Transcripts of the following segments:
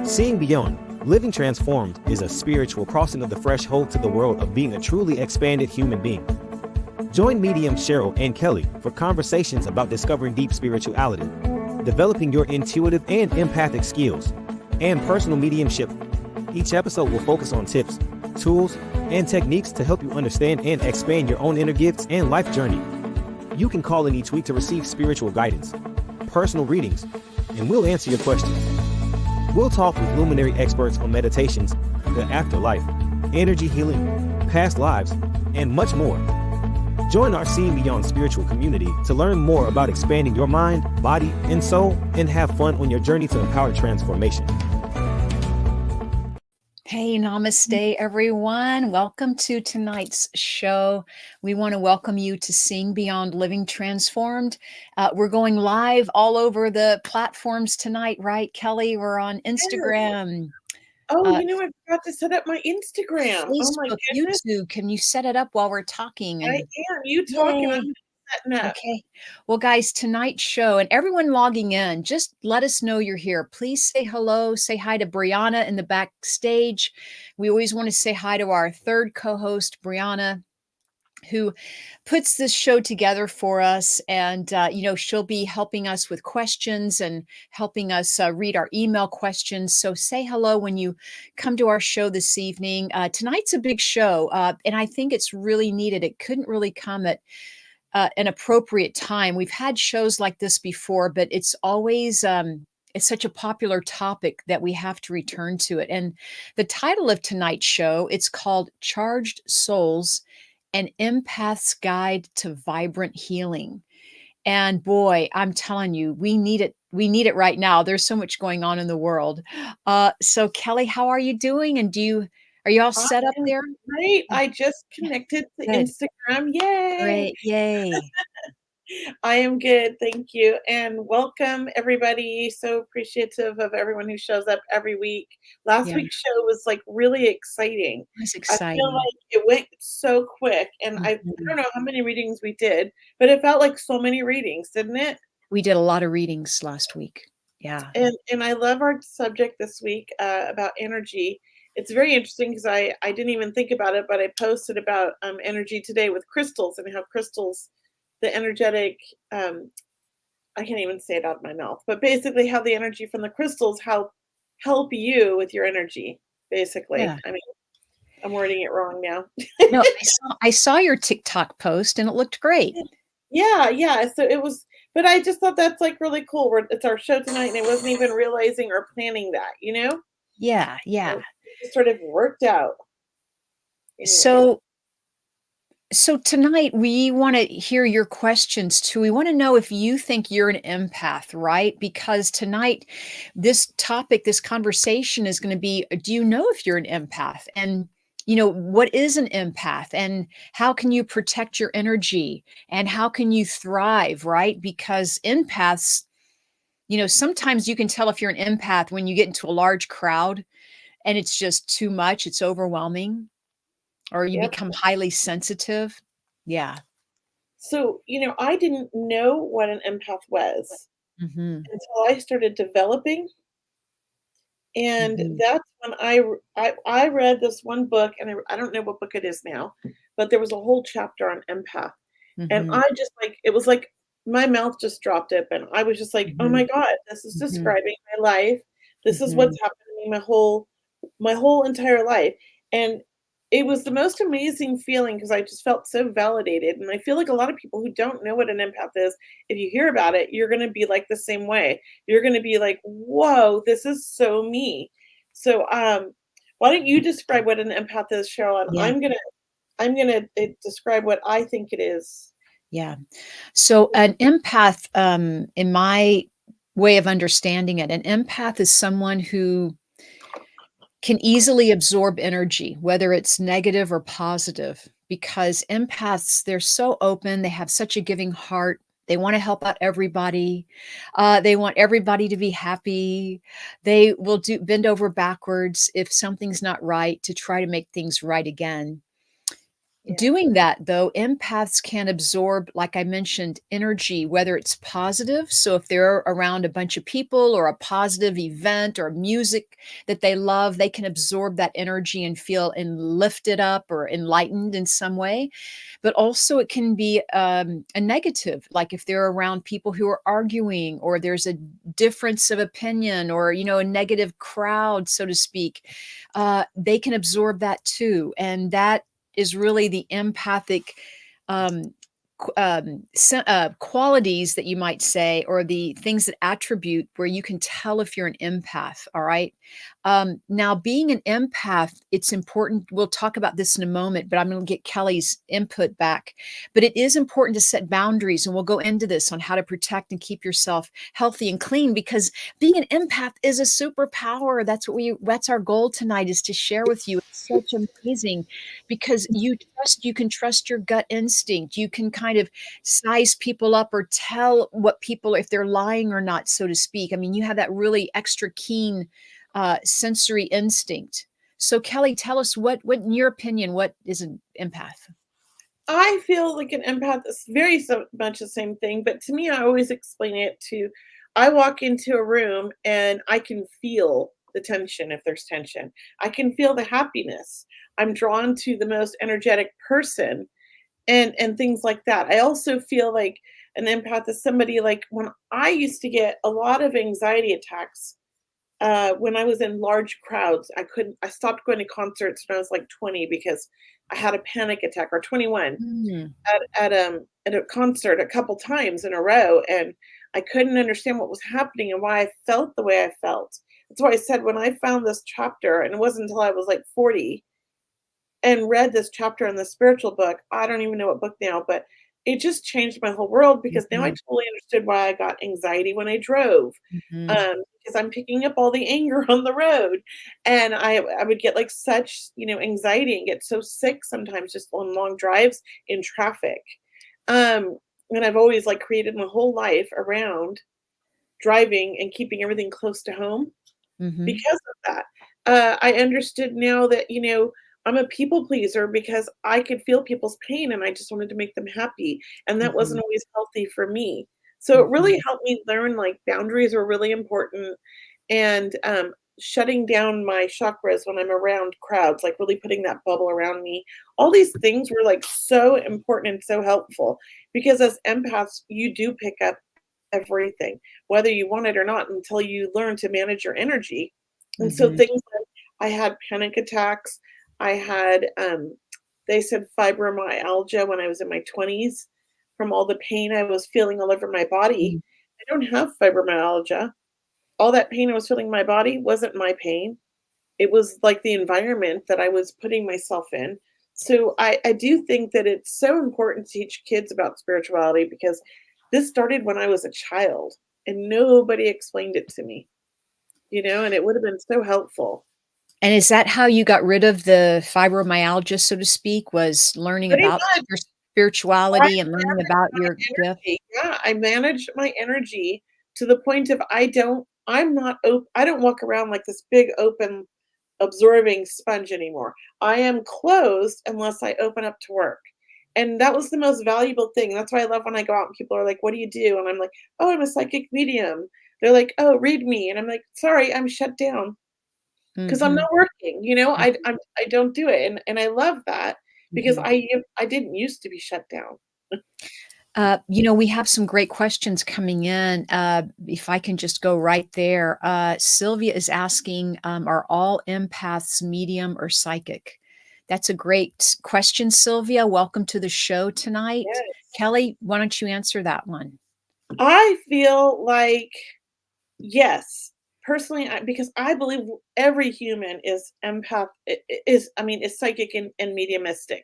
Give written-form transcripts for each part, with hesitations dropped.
Seeing beyond, living transformed is a spiritual crossing of the threshold to the world of being a truly expanded human being. Join medium Cheryl and Kelley for conversations about discovering deep spirituality, developing your intuitive and empathic skills, and personal mediumship. Each episode will focus on tips, tools, and techniques to help you understand and expand your own inner gifts and life journey. You can call in each week to receive spiritual guidance, personal readings, and we'll answer your questions. We'll talk with luminary experts on meditations, the afterlife, energy healing, past lives, and much more. Join our Seeing Beyond spiritual community to learn more about expanding your mind, body, and soul, and have fun on your journey to empowered transformation. Hey, namaste, everyone. Welcome to tonight's show. We want to welcome you to Seeing Beyond Living Transformed. We're going live all over the platforms tonight, right, Kelley? We're on Instagram. Oh, I forgot to set up my Instagram. Facebook, oh my goodness. YouTube. Can you set it up while we're talking? I am. You talking, I'm setting up. Okay. Well, guys, tonight's show, and everyone logging in, just let us know you're here. Please say hello. Say hi to Brianna in the backstage. We always want to say hi to our third co-host, Brianna, who puts this show together for us. And, she'll be helping us with questions and helping us read our email questions. So say hello when you come to our show this evening. Tonight's a big show, and I think it's really needed. It couldn't really come at an appropriate time. We've had shows like this before, but it's always it's such a popular topic that we have to return to it. And the title of tonight's show, it's called Charged Souls, an Empath's Guide to Vibrant Healing. And boy, I'm telling you, we need it. We need it right now. There's so much going on in the world. So Kelley, how are you doing? And are you all set up there? Great. I just connected to Good. Instagram. Yay. Great. Yay. I am good. Thank you. And welcome everybody. So appreciative of everyone who shows up every week. Last week's show was like really exciting. It was exciting. I feel like it went so quick. And I don't know how many readings we did, but it felt like so many readings, didn't it? We did a lot of readings last week. Yeah. And I love our subject this week about energy. It's very interesting because I didn't even think about it, but I posted about energy today with crystals and how crystals, the energetic, I can't even say it out of my mouth, but basically how the energy from the crystals help you with your energy, basically. Yeah. I mean, I'm wording it wrong now. No, I saw your TikTok post and it looked great. Yeah. So it was, but I just thought that's like really cool. It's our show tonight and I wasn't even realizing or planning that, Yeah. It sort of worked out. Anyway. So tonight we want to hear your questions too. We want to know if you think you're an empath, right? Because tonight, this topic, this conversation is going to be, do you know if you're an empath? And, what is an empath? And how can you protect your energy? And how can you thrive, right? Because empaths, sometimes you can tell if you're an empath when you get into a large crowd and it's just too much, it's overwhelming. Or you become highly sensitive. Yeah. So, I didn't know what an empath was until I started developing. And that's when I read this one book, and I don't know what book it is now, but there was a whole chapter on empath. And I just it was like my mouth just dropped open. I was just like, oh my God, this is describing my life. This is what's happening my whole entire life. And it was the most amazing feeling because I just felt so validated. And I feel like a lot of people who don't know what an empath is, if you hear about it, you're going to be like the same way. You're going to be like, whoa, this is so me. So why don't you describe what an empath is, Cheryl? And I'm going to describe what I think it is. Yeah. So an empath, in my way of understanding it, an empath is someone who can easily absorb energy, whether it's negative or positive, because empaths, they're so open. They have such a giving heart. They want to help out everybody. They want everybody to be happy. They will bend over backwards if something's not right to try to make things right again. Yeah. Doing that, though, empaths can absorb, like I mentioned, energy, whether it's positive. So if they're around a bunch of people or a positive event or music that they love, they can absorb that energy and feel lifted up or enlightened in some way. But also, it can be a negative, like if they're around people who are arguing or there's a difference of opinion or, a negative crowd, so to speak, they can absorb that too. And that is really the empathic um, qualities that you might say, or the things that attribute where you can tell if you're an empath. All right. Now, being an empath, it's important. We'll talk about this in a moment, but I'm going to get Kelly's input back. But it is important to set boundaries, and we'll go into this on how to protect and keep yourself healthy and clean, because being an empath is a superpower. That's our goal tonight, is to share with you. It's such amazing because you can trust your gut instinct. You can kind of size people up or tell what people, if they're lying or not, so to speak. I mean, you have that really extra keen sensory instinct. So, Kelly, tell us what, in your opinion, what is an empath? I feel like an empath is very so much the same thing, but to me, I always explain it to I walk into a room and I can feel the tension if there's tension. I can feel the happiness. I'm drawn to the most energetic person and things like that. I also feel like an empath is somebody like when I used to get a lot of anxiety attacks when I was in large crowds. I stopped going to concerts when I was like 20 because I had a panic attack, or 21 Mm, at a concert a couple times in a row, and I couldn't understand what was happening and why I felt the way I felt. That's why I said when I found this chapter, and it wasn't until I was like 40 and read this chapter in the spiritual book. I don't even know what book now, but it just changed my whole world because now I mhm, totally understood why I got anxiety when I drove. mhm, Because I'm picking up all the anger on the road, and I would get like such anxiety and get so sick sometimes just on long drives in traffic. Um, and I've always like created my whole life around driving and keeping everything close to home mhm, because of that. I understood now that, I'm a people pleaser because I could feel people's pain and I just wanted to make them happy. And that wasn't mhm, always healthy for me. So it mhm, really helped me learn like boundaries are really important, and shutting down my chakras when I'm around crowds, like really putting that bubble around me. All these things were like so important and so helpful because as empaths, you do pick up everything, whether you want it or not, until you learn to manage your energy. And so mhm, things like I had panic attacks. I had they said fibromyalgia when I was in my 20s from all the pain I was feeling all over my body. mhm, I don't have fibromyalgia. All that pain I was feeling in my body wasn't my pain. It was like the environment that I was putting myself in. So I do think that it's so important to teach kids about spirituality because this started when I was a child and nobody explained it to me, and it would have been so helpful. And is that how you got rid of the fibromyalgia, so to speak, was learning Pretty about much. your I spirituality and learning manage about my your gift? energy. Yeah, I manage my energy to the point of I don't walk around like this big open absorbing sponge anymore. I am closed unless I open up to work. And that was the most valuable thing. That's why I love when I go out and people are like, "What do you do?" And I'm like, "Oh, I'm a psychic medium." They're like, "Oh, read me." And I'm like, "Sorry, I'm shut down because I'm Mhm, not working." mm, I don't do it, and I love that because mhm. I didn't used to be shut down. We have some great questions coming in. If I can just go right there. Sylvia is asking, are all empaths medium or psychic? That's a great question, Sylvia. Welcome to the show tonight. Yes. Kelly, why don't you answer that one? I feel like yes. Personally, because I believe every human is empath is I mean, is psychic and mediumistic.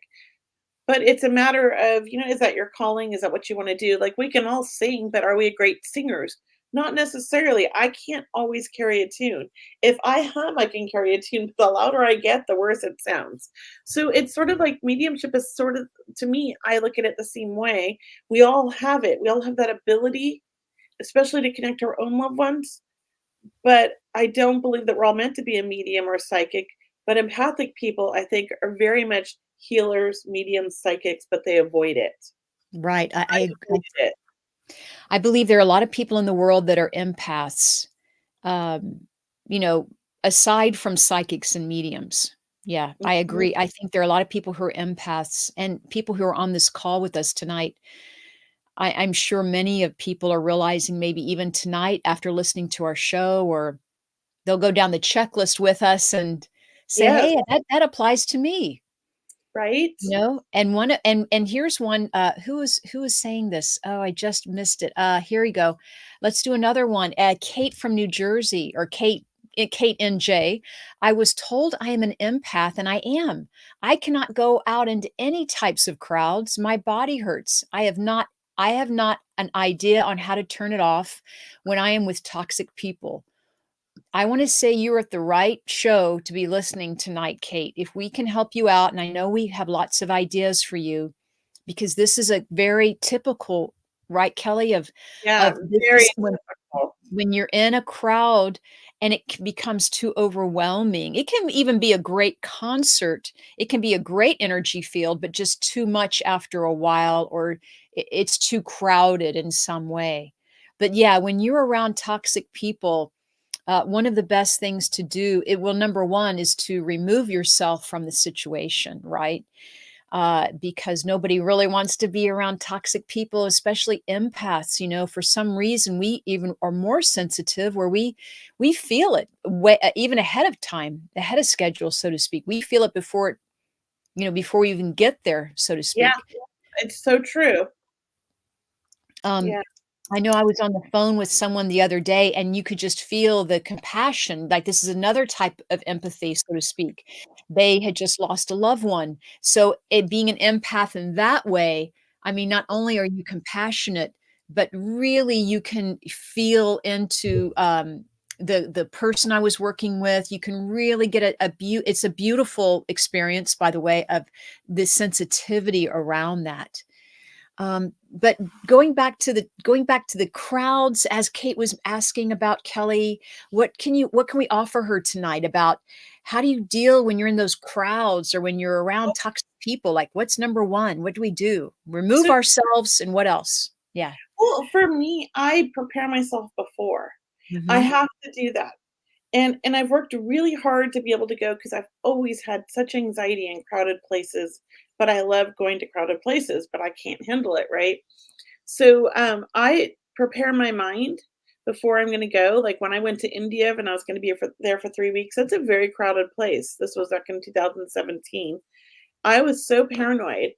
But it's a matter of, is that your calling? Is that what you wanna do? Like, we can all sing, but are we great singers? Not necessarily. I can't always carry a tune. If I hum, I can carry a tune, but the louder I get, the worse it sounds. So it's sort of like mediumship is sort of to me, I look at it the same way. We all have it. We all have that ability, especially to connect to our own loved ones, but I don't believe that we're all meant to be a medium or a psychic. But empathic people, I think, are very much healers, mediums, psychics, but they avoid it. Right. I avoided it. I believe there are a lot of people in the world that are empaths, um, you know, aside from psychics and mediums. Yeah, I Mhm. agree. I think there are a lot of people who are empaths and people who are on this call with us tonight. I'm sure many of people are realizing maybe even tonight after listening to our show, or they'll go down the checklist with us and say, Yes, "Hey, that applies to me." right? And one and here's one, who is saying this? Oh, I just missed it. Here we go. Let's do another one. Kate from New Jersey, or Kate NJ. I was told I am an empath, and I am. I cannot go out into any types of crowds. My body hurts. I have not an idea on how to turn it off when I am with toxic people. I want to say you're at the right show to be listening tonight, Kate. If we can help you out, and I know we have lots of ideas for you, because this is a very typical, right, Kelly, Yeah, of this very is difficult. when you're in a crowd and it becomes too overwhelming. It can even be a great concert. It can be a great energy field, but just too much after a while, or it's too crowded in some way. But yeah, when you're around toxic people, one of the best things to do, number one, is to remove yourself from the situation, right? Because nobody really wants to be around toxic people, especially empaths. For some reason, we even are more sensitive, where we feel it even ahead of time, ahead of schedule, so to speak. We feel it before we even get there, so to Yeah, speak. it's so true. Um, Yeah. I know I was on the phone with someone the other day, and you could just feel the compassion. Like, this is another type of empathy, so to speak. They had just lost a loved one. So, it being an empath in that way, I mean, not only are you compassionate, but really you can feel into the person I was working with. You can really get it's a beautiful experience, by the way, of the sensitivity around that. But going back to the crowds, as Kate was asking about, Kelly, what can we offer her tonight about how do you deal when you're in those crowds, or when you're around toxic people? Like, what's number one? What do we do? Remove So, ourselves, and what else? Yeah. well, for me, I prepare myself before. I Hmm. have to do that. And I've worked really hard to be able to go because I've always had such anxiety in crowded places, but I love going to crowded places, but I can't handle it, right? So, I prepare my mind before I'm gonna go. Like, when I went to India and I was gonna be there for 3 weeks, that's a very crowded place. This was back in 2017. I was so paranoid,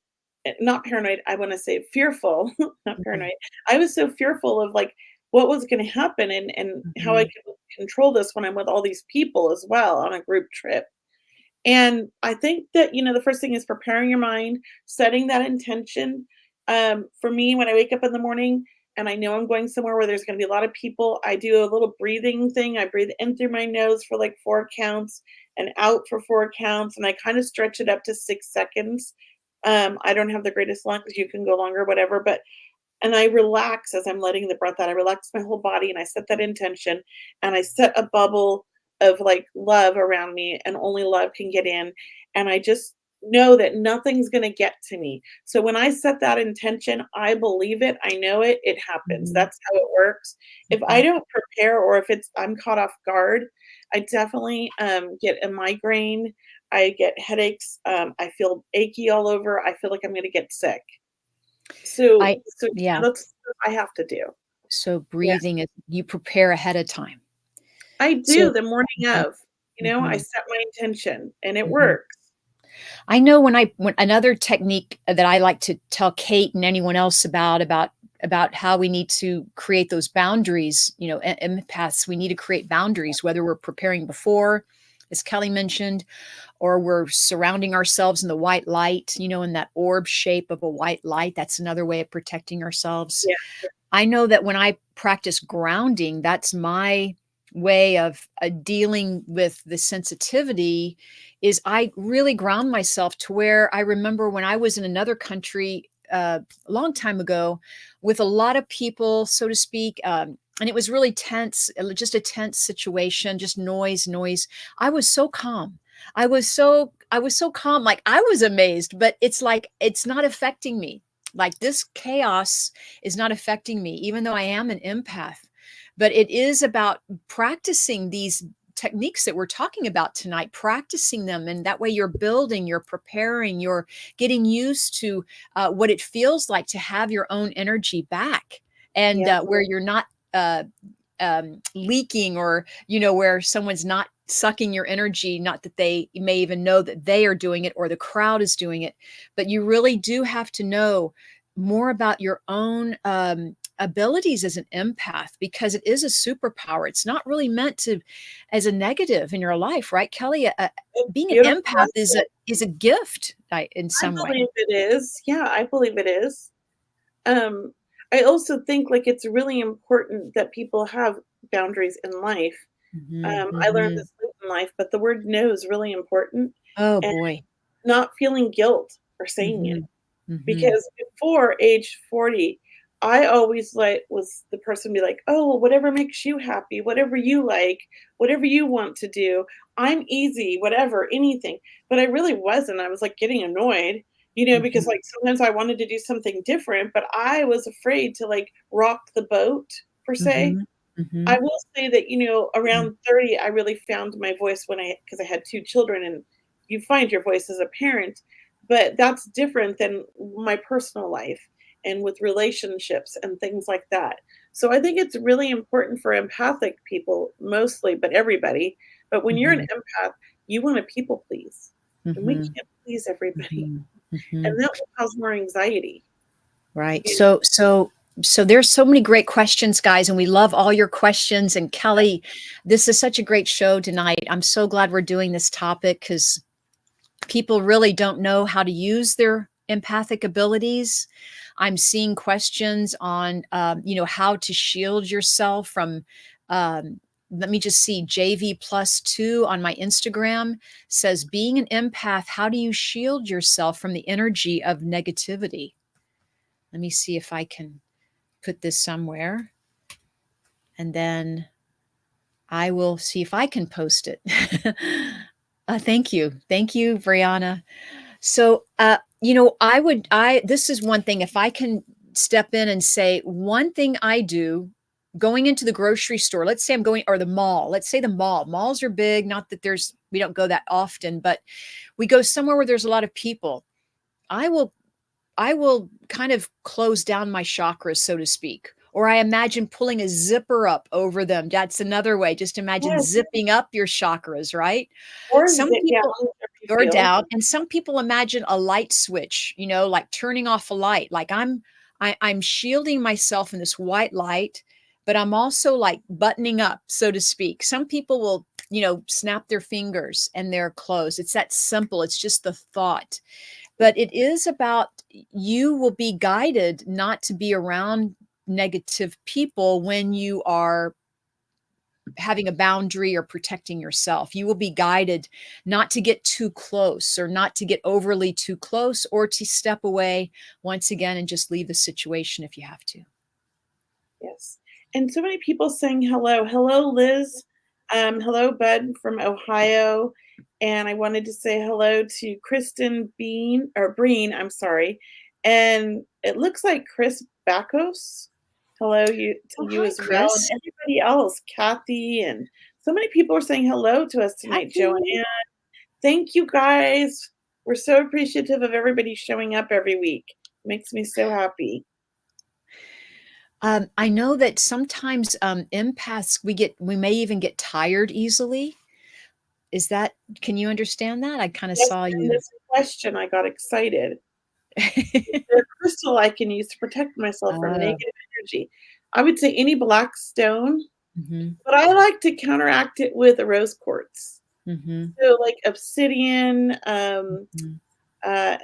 not paranoid, I wanna say fearful, not Hmm. paranoid. I was so fearful of, like, what was gonna happen and how I Hmm. could control this when I'm with all these people as well on a group trip. And I think that, the first thing is preparing your mind, setting that intention. For me, when I wake up in the morning and I know I'm going somewhere where there's going to be a lot of people, I do a little breathing thing. I breathe in through my nose for like 4 counts and out for 4 counts. And I kind of stretch it up to 6 seconds. I don't have the greatest lungs. You can go longer, whatever. And I relax as I'm letting the breath out. I relax my whole body and I set that intention and I set a bubble of like love around me and only love can get in. And I just know that nothing's going to get to me. So when I set that intention, I believe it. I know it. It happens. Hmm. That's how it works. If I Hmm. don't prepare or if I'm caught off guard, I definitely get a migraine. I get headaches. I feel achy all over. I feel like I'm going to get sick. So I so Yeah. that's what I have to do. So Yeah. breathing is, you prepare ahead of time. I So. do the morning Mhm. of, I Mhm. set my intention and it Mhm. works. I know when another technique that I like to tell Kate and anyone else about how we need to create those boundaries, empaths, we need to create boundaries, whether we're preparing before, as Kelly mentioned, or we're surrounding ourselves in the white light, in that orb shape of a white light. That's another way of protecting ourselves. Yeah. I know that when I practice grounding, that's my way of dealing with the sensitivity, is I really ground myself to where I remember when I was in another country a long time ago with a lot of people, so to speak, and it was really tense, just a tense situation, just noise. I was so calm. I was so calm. Like I was amazed, but it's like it's not affecting me. Like this chaos is not affecting me, even though I am an empath. But it is about practicing these techniques that we're talking about tonight, practicing them. And that way you're building, you're preparing, you're getting used to what it feels like to have your own energy back and Yeah. where you're not leaking or, where someone's not sucking your energy, not that they may even know that they are doing it or the crowd is doing it. But you really do have to know more about your own abilities as an empath because it is a superpower. It's not really meant to as a negative in your life, right, Kelly? It's Being an beautiful. empath is a gift in I some way. believe it is. Yeah, I believe it is. Um, I also think like it's really important that people have boundaries in life. I learned this late in life, but the word no is really important Oh and boy. not feeling guilt for saying it. hmm hmm Because before age 40, I always like was the person be like, "Oh, whatever makes you happy, whatever you like, whatever you want to do. I'm easy, whatever, anything." But I really wasn't. I was like getting annoyed, because like sometimes I wanted to do something different, but I was afraid to like rock the boat per se. hmm I hmm will say that, around 30, I really found my voice because I had 2 children and you find your voice as a parent, but that's different than my personal life and with relationships and things like that. So I think it's really important for empathic people mostly, but everybody. But when you're an hmm empath, you want to people please. And we hmm can't please everybody. hmm hmm And that will cause more anxiety. Right. You know? So there's so many great questions, guys, and we love all your questions. And Kelly, this is such a great show tonight. I'm so glad we're doing this topic because people really don't know how to use their empathic abilities. I'm seeing questions on, how to shield yourself from. Let me just see. JV+2 on my Instagram says, being an empath, how do you shield yourself from the energy of negativity? Let me see if I can put this somewhere. And then I will see if I can post it. Thank you. Thank you, Brianna. So, this is one thing, if I can step in and say one thing I do going into the grocery store, let's say I'm going, or the mall, let's say the mall, malls are big, not that we don't go that often, but we go somewhere where there's a lot of people. I will kind of close down my chakras, so to speak. Or I imagine pulling a zipper up over them. That's another way. Just imagine Yes. zipping up your chakras, right? Or Some zip down people, whatever you or feel. down, and some people imagine a light switch, like turning off a light. Like I'm shielding myself in this white light, but I'm also like buttoning up, so to speak. Some people will, snap their fingers and they're closed. It's that simple. It's just the thought. But it is about you will be guided not to be around negative people when you are having a boundary or protecting yourself. You will be guided not to get too close or not to get overly too close or to step away once again and just leave the situation if you have to. Yes. And so many people saying hello. Hello, Liz. Hello, Bud from Ohio. And I wanted to say hello to Kristen Breen, I'm sorry. And it looks like Chris Bacos. Hello to Oh, you hi, as well. And Chris. everybody else, Kathy, and so many people are saying hello to us tonight, Kathy. Joanne. Thank you guys. We're so appreciative of everybody showing up every week. Makes me so happy. I know that sometimes empaths, we may even get tired easily. Can you understand that? I kind of Yes, saw and you. this question, I got excited. Is there a crystal I can use to protect myself from Oh, negative energy? I would say any black stone, mhm, but I like to counteract it with a rose quartz. mhm, So like obsidian, mhm, uh,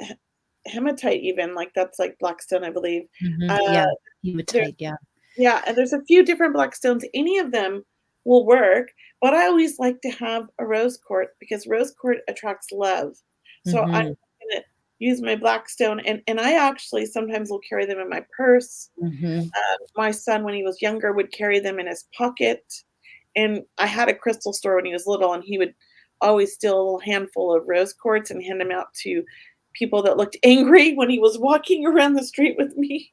hematite even, like that's like black stone, I believe. mhm. Uh, Yeah, there's hematite, yeah. Yeah, and there's a few different black stones. Any of them will work, but I always like to have a rose quartz because rose quartz attracts love. So I'm Mhm, gonna use my black stone, and I actually sometimes will carry them in my purse. mhm, My son, when he was younger, would carry them in his pocket, and I had a crystal store when he was little, and he would always steal a little handful of rose quartz and hand them out to people that looked angry when he was walking around the street with me.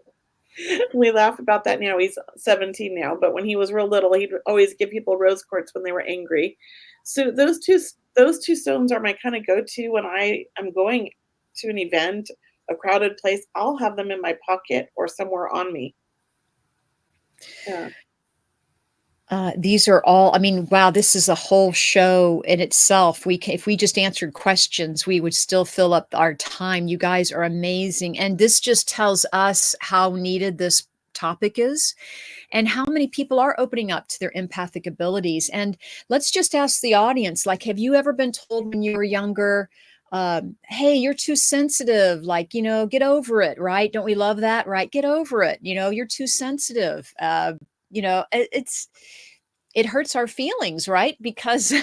We laugh about that now. He's 17 now, but when he was real little, he'd always give people rose quartz when they were angry. So those two stones are my kind of go-to when I am going to an event, a crowded place. I'll have them in my pocket or somewhere on me. Yeah. These are all, I mean, wow, this is a whole show in itself. If we just answered questions, we would still fill up our time. You guys are amazing. And this just tells us how needed this topic is and how many people are opening up to their empathic abilities. And let's just ask the audience, like, have you ever been told when you were younger, hey, you're too sensitive, like, get over it, right? Don't we love that, right? Get over it. You're too sensitive. It hurts our feelings, right? Because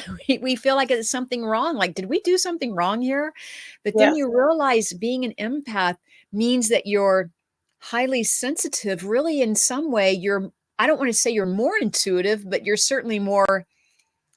we feel like it's something wrong. Like, did we do something wrong here? But then Yes. you realize being an empath means that you're highly sensitive. Really, in some way, I don't want to say you're more intuitive, but you're certainly more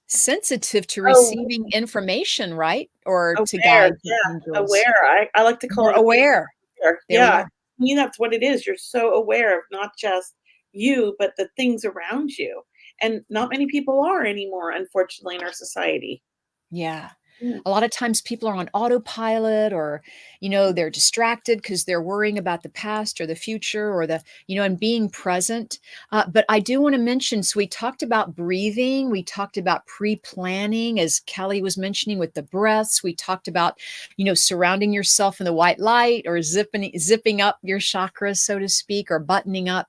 sensitive to Oh, receiving information, right? Or to aware. guide the Yeah. angels. Aware. I like to call More it aware. aware. There we Yeah. are. I mean, that's what it is. You're so aware of not just you, but the things around you. And not many people are anymore, unfortunately, in our society. Yeah. Yeah. A lot of times people are on autopilot or, they're distracted because they're worrying about the past or the future or and being present. But I do want to mention, so we talked about breathing. We talked about pre-planning, as Kelly was mentioning with the breaths. We talked about, surrounding yourself in the white light or zipping up your chakras, so to speak, or buttoning up.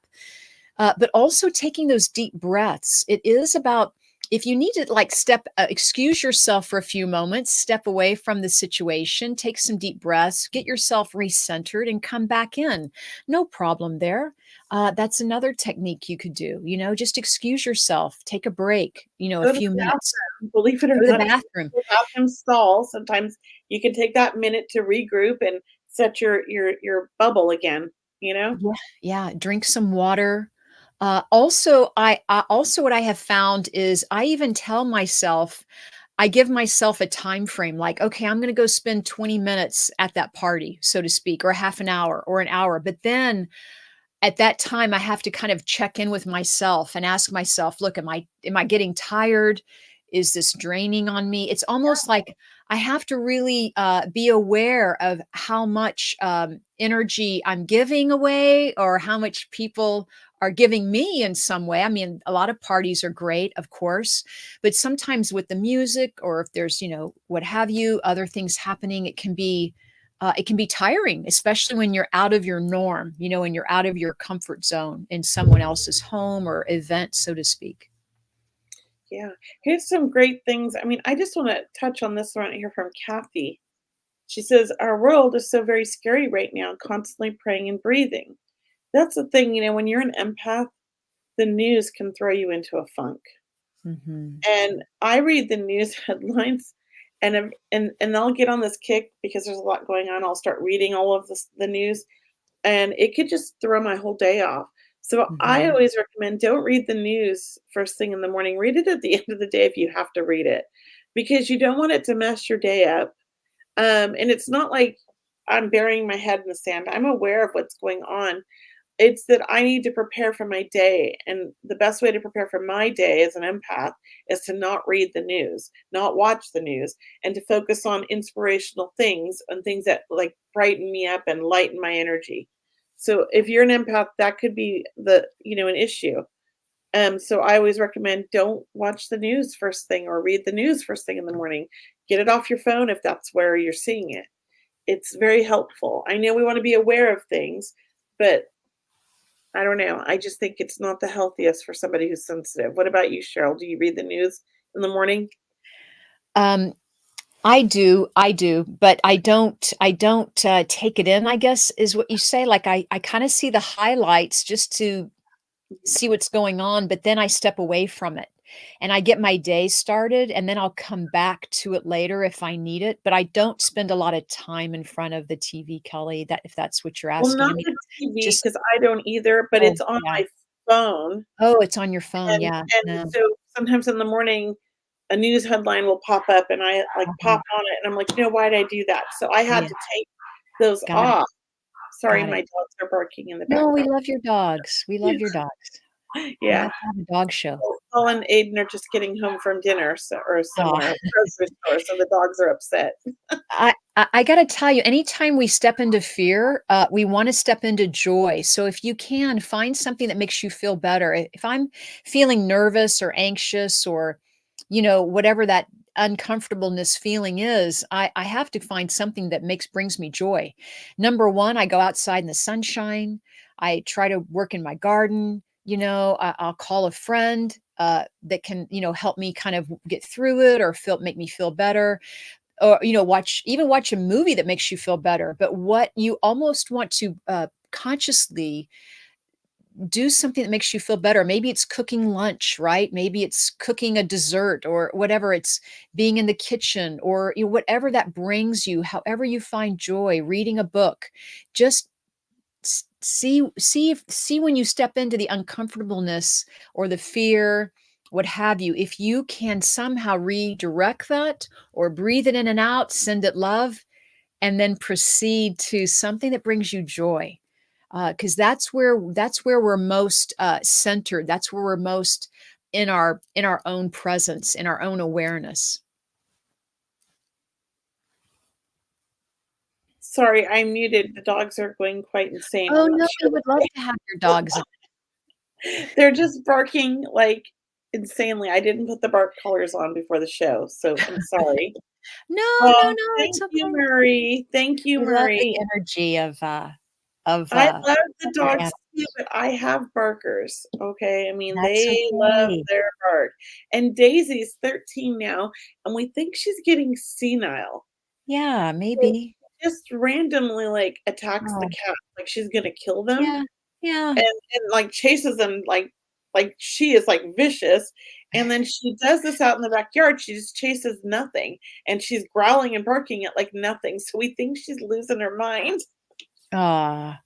But also taking those deep breaths. It is about, if you need to like excuse yourself for a few moments, step away from the situation, take some deep breaths, get yourself recentered and come back in. No problem there. That's another technique you could do, just excuse yourself, take a break, a Go to few the minutes, bathroom. Believe it or go to the not, if you bathroom. go to the bathroom stall, sometimes you can take that minute to regroup and set your bubble again, you know? Yeah, yeah, drink some water. Also what I have found is I even tell myself, I give myself a time frame, like, okay, I'm going to go spend 20 minutes at that party, so to speak, or half an hour or an hour. But then at that time, I have to kind of check in with myself and ask myself, look, am I getting tired? Is this draining on me? It's almost like I have to really be aware of how much energy I'm giving away or how much people are giving me in some way. I mean, a lot of parties are great, of course, but sometimes with the music or if there's, what have you, other things happening, it can be tiring, especially when you're out of your norm, and you're out of your comfort zone in someone else's home or event, so to speak. Yeah. Here's some great things. I mean, I just want to touch on this one here from Kathy. She says, our world is so very scary right now, constantly praying and breathing. That's the thing, when you're an empath, the news can throw you into a funk. Mhm. And I read the news headlines and I'll get on this kick because there's a lot going on. I'll start reading all of the news and it could just throw my whole day off. So I Mhm. always recommend don't read the news first thing in the morning. Read it at the end of the day if you have to read it because you don't want it to mess your day up. And it's not like I'm burying my head in the sand. I'm aware of what's going on. It's that I need to prepare for my day, and the best way to prepare for my day as an empath is to not read the news, not watch the news, and to focus on inspirational things and things that, like, brighten me up and lighten my energy. So if you're an empath, that could be an issue. So I always recommend don't watch the news first thing or read the news first thing in the morning. Get it off your phone if that's where you're seeing it. It's very helpful. I know we want to be aware of things, but I don't know. I just think it's not the healthiest for somebody who's sensitive. What about you, Cheryl? Do you read the news in the morning? Um, I do, but I don't take it in, I guess, is what you say. Like I kind of see the highlights just to Mhm. see what's going on, but then I step away from it and I get my day started and then I'll come back to it later if I need it. But I don't spend a lot of time in front of the TV, Kelly, that if that's what you're Well, asking. not I mean, the TV just because I don't either, but oh it's on yeah. my phone. Oh, it's on your phone. And Yeah. and No. so sometimes in the morning a news headline will pop up and I like Uh-huh. pop on it and I'm like, why did I do that? So I had Yeah, to take those got it, off. Sorry, got my it. dogs are barking in the No, we background. love your dogs. We love your dogs. We Yeah. have to have a dog show. Paul and Aiden are just getting home from dinner or Aw. somewhere, grocery store, so the dogs are upset. I gotta tell you, anytime we step into fear, we wanna step into joy. So if you can, find something that makes you feel better. If I'm feeling nervous or anxious or, whatever that uncomfortableness feeling is, I have to find something that brings me joy. Number 1, I go outside in the sunshine. I try to work in my garden. I'll call a friend, that can, help me kind of get through it or make me feel better, or watch a movie that makes you feel better. But what you almost want to consciously do something that makes you feel better. Maybe it's cooking lunch, right? Maybe it's cooking a dessert or whatever. It's being in the kitchen, or whatever that brings you, however you find joy. Reading a book. Just see when you step into the uncomfortableness or the fear, what have you, if you can somehow redirect that or breathe it in and out, send it love, and then proceed to something that brings you joy. Because that's where we're most centered. That's where we're most in our own presence, in our own awareness. Sorry, I muted. The dogs are going quite insane. Oh I'm not no, we sure would love to have your dogs. they're just barking like insanely. I didn't put the bark collars on before the show, so I'm sorry. No, no, Oh, no, it's thank you, okay. Marie. Thank you, We love Marie. the energy of I love the of your dogs too, animals. but I have barkers, okay? I mean, That's they love okay. their bark. And Daisy's 13 now, and we think she's getting senile. Yeah, So maybe. she just randomly, like, attacks the Oh, cat, like she's gonna kill them, yeah, yeah. like, chases them like she is, like, vicious, and then she does this out in the backyard, she just chases nothing, and she's growling and barking at, like, nothing, so we think she's losing her mind. Aw,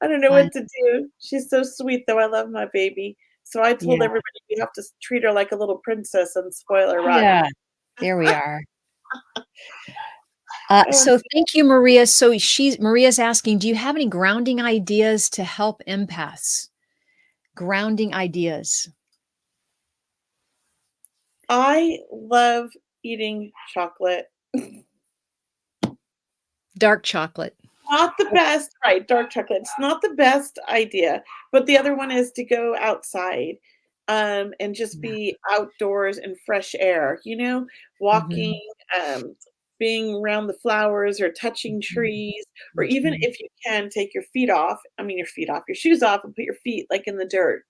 I don't know I what to do. She's so sweet, though. I love my baby. So I told yeah, everybody we have to treat her like a little princess and spoil her rotten. yeah. There we are. Oh, So thank you, Maria. So Maria's asking, do you have any grounding ideas to help empaths? Grounding ideas. I love eating chocolate. Dark chocolate. Not the best, right? Dark chocolate. It's not the best idea, but the other one is to go outside, and just Yeah. be outdoors in fresh air, Mhm, walking, um, being around the flowers or touching mhm, trees, or even mhm. if you can take your feet off, I mean your feet off, your shoes off and put your feet like in the dirt,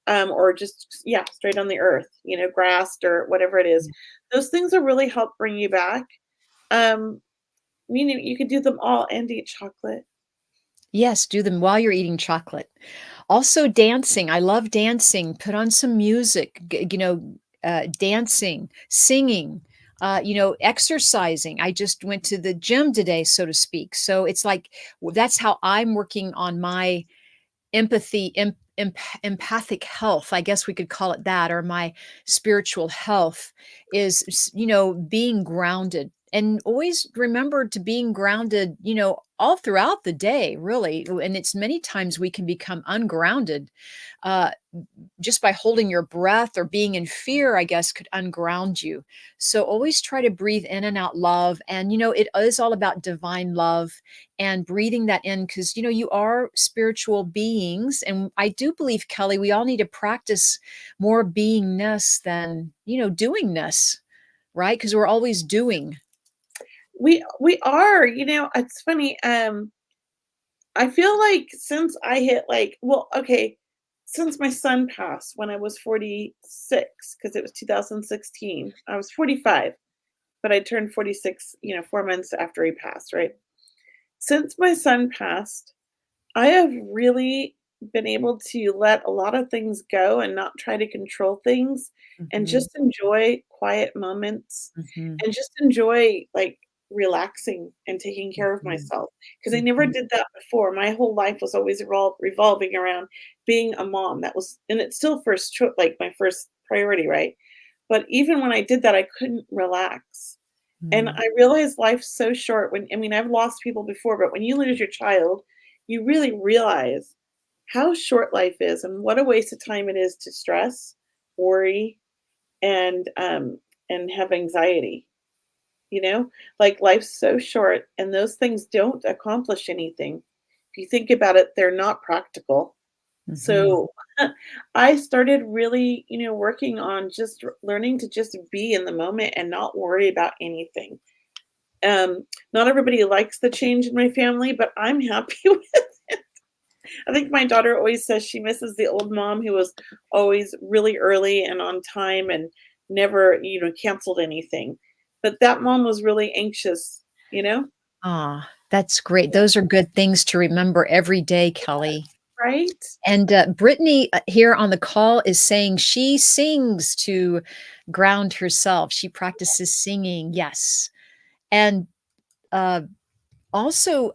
or just yeah, straight on the earth, grass, dirt, whatever it is. Yeah. Those things will really help bring you back. Um, Meaning you could do them all and eat chocolate. Yes, do them while you're eating chocolate. Also dancing. I love dancing. Put on some music, dancing, singing, exercising. I just went to the gym today, so to speak. So it's like that's how I'm working on my empathy, empathic health, I guess we could call it that, or my spiritual health is, being grounded. And always remember to being grounded, all throughout the day, really. And it's many times we can become ungrounded, uh, just by holding your breath or being in fear, I guess, could unground you. So always try to breathe in and out love. And, it is all about divine love and breathing that in because, you are spiritual beings. And I do believe, Kelly, we all need to practice more beingness than, doingness, right? Because we're always doing. We are, it's funny, I feel like since I hit okay, since my son passed when I was 46, because it was 2016, I was 45, but I turned 46, 4 months after he passed, right? Since my son passed, I have really been able to let a lot of things go and not try to control things and Mhm, just enjoy quiet moments mhm, and just enjoy like relaxing and taking care of mhm, myself because I never mhm. did that before. My whole life was always revolving around being a mom. That was, and it's still like my first priority, right? But even when I did that, I couldn't relax. And Mm. I realized life's so short when, I mean, I've lost people before, but when you lose your child, you really realize how short life is and what a waste of time it is to stress, worry, and have anxiety. You know, like life's so short and those things don't accomplish anything. If you think about it, they're not practical. Mhm. So I started really, working on just learning to just be in the moment and not worry about anything. Not everybody likes the change in my family, but I'm happy with it. I think my daughter always says she misses the old mom who was always really early and on time and never, canceled anything. But that mom was really anxious, you know? Ah, that's great. Those are good things to remember every day, Kelly. Right? And, Brittany, here on the call is saying she sings to ground herself. She practices singing, yes. And, uh, also,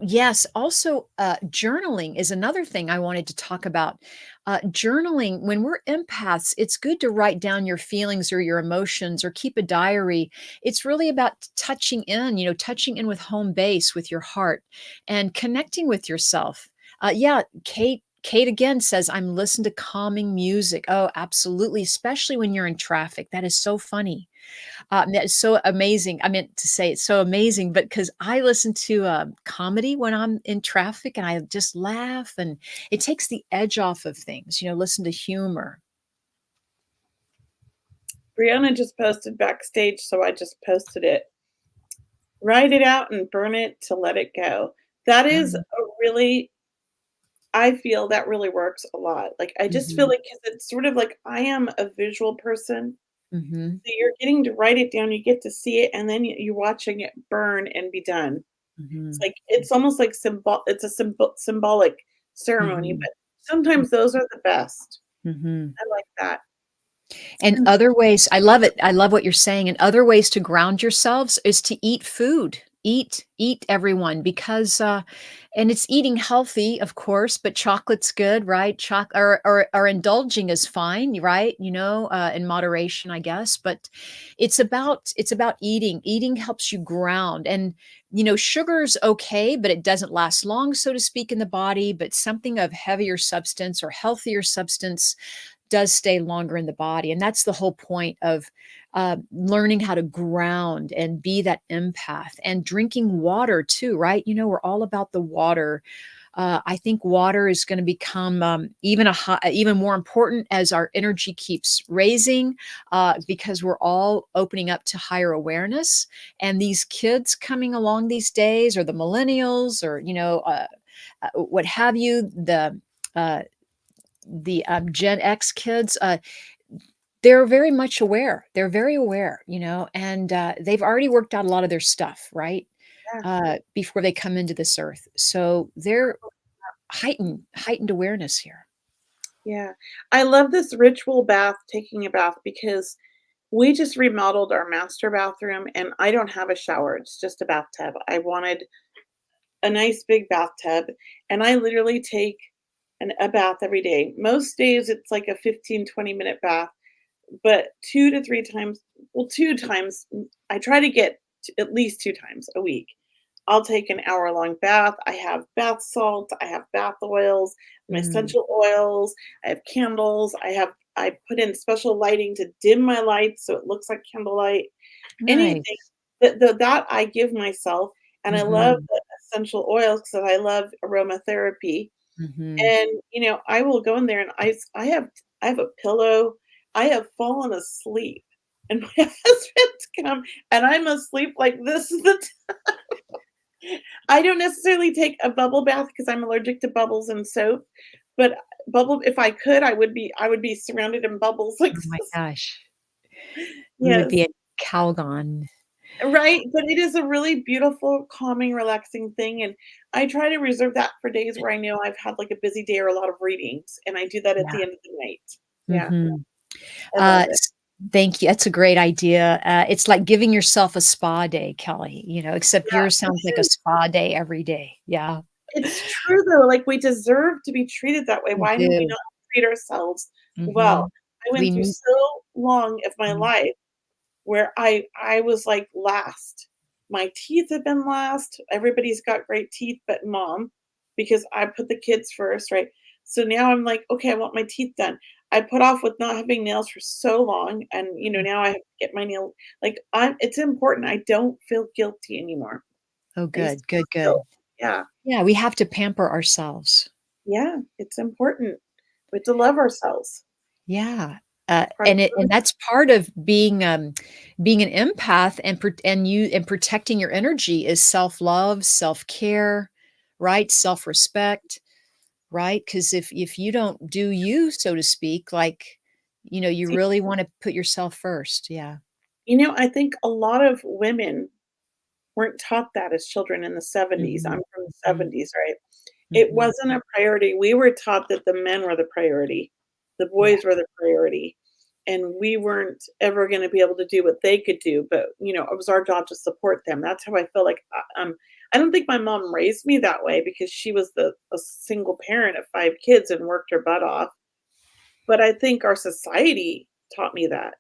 yes, also, journaling is another thing I wanted to talk about. Journaling, when we're empaths, it's good to write down your feelings or your emotions or keep a diary. It's really about touching in, touching in with home base, with your heart, and connecting with yourself. Yeah, Kate again says, I'm listening to calming music. Oh, absolutely. Especially when you're in traffic. That is so funny. That is so amazing. I meant to say it's so amazing, but because I listen to comedy when I'm in traffic and I just laugh and it takes the edge off of things, listen to humor. Brianna just posted backstage, so I just posted it. Write it out and burn it to let it go. That is Um, a really I feel that really works a lot. Like, I just feel mhm, like 'cause it's sort of like I am a visual person, mhm, so you're getting to write it down, you get to see it, and then you're watching it burn and be done. It's mhm, like it's almost like it's a symbolic ceremony, mhm, but sometimes those are the best. mhm. I like that. And And other ways I love it. I love what you're saying. And other ways to ground yourselves is to eat food. Eat everyone because and it's eating healthy, of course, but chocolate's good, right? Or indulging is fine, right? In moderation, I guess. But it's about eating. Eating helps you ground. And sugar's okay, but it doesn't last long, so to speak, in the body. But something of heavier substance or healthier substance does stay longer in the body. And that's the whole point of learning how to ground and be that empath and drinking water too, right? We're all about the water. I think water is going to become even more important as our energy keeps raising because we're all opening up to higher awareness. And these kids coming along these days, or the millennials, or what have you, uh, the Gen X kids, they're very much aware. They're very aware, and they've already worked out a lot of their stuff, right? yeah, Before they come into this earth. So they're heightened awareness here. yeah. I love this ritual bath, taking a bath, because we just remodeled our master bathroom and I don't have a shower. It's just a bathtub. I wanted a nice big bathtub and I literally take a bath every day. Most days it's like a 15-20 minute bath, but 2 to 3 times, well, 2 times, I try to get t at least 2 times a week. I'll take an hour-long bath. I have bath salts, I have bath oils, my Mm, essential oils, I have candles, I put in special lighting to dim my lights so it looks like candlelight. Anything nice. that I give myself, and I love Mhm, the essential oils because I love aromatherapy. mhm. And, I will go in there and I have a pillow. I have fallen asleep, and my husband's come, and I'm asleep like this is the I don't necessarily take a bubble bath because I'm allergic to bubbles and soap, but bubble if I could, I would be surrounded in bubbles like Oh my this. gosh. You would be Yes. a Calgon. Right, but it is a really beautiful, calming, relaxing thing, and I try to reserve that for days where I know I've had, like, a busy day or a lot of readings, and I do that at Yeah. the end of the night. Yeah, Mhm. I love it. S Thank you, that's a great idea. It's like giving yourself a spa day, Kelly, except Yeah, yours sounds like it a is. spa day every day. Yeah, It's true, though, like, we deserve to be treated that way. we Why do we do. not treat ourselves well? Mhm. I went We through need so long of my mm, life where I was, like, last. My teeth have been last. Everybody's got great teeth but mom, because I put the kids first, right? So now I'm like, "Okay, I want my teeth done." I put off with not having nails for so long, and, mm. now I have to get my nail like, it's important. I don't feel guilty anymore. Oh, I used to good, good, feel good. guilt. Yeah. Yeah, we have to pamper ourselves. Yeah, it's important. We have to love ourselves. Yeah, Part and of it and growing. that's part of being an empath and protecting your energy is self-love, self-care, right? Self-respect, right? Because if you don't do you, so to speak, like, you See, really wanna put yourself first. Yeah. I think a lot of women weren't taught that as children in the '70s. I'm Mhm, from the mhm, '70s, right? It mhm. wasn't a priority. We were taught that the men were the priority. The Yeah. boys were the priority, and we weren't ever gonna be able to do what they could do, but, it was our job to support them. That's how I feel like, I don't think my mom raised me that way because she was a single parent of 5 kids and worked her butt off, but I think our society taught me that.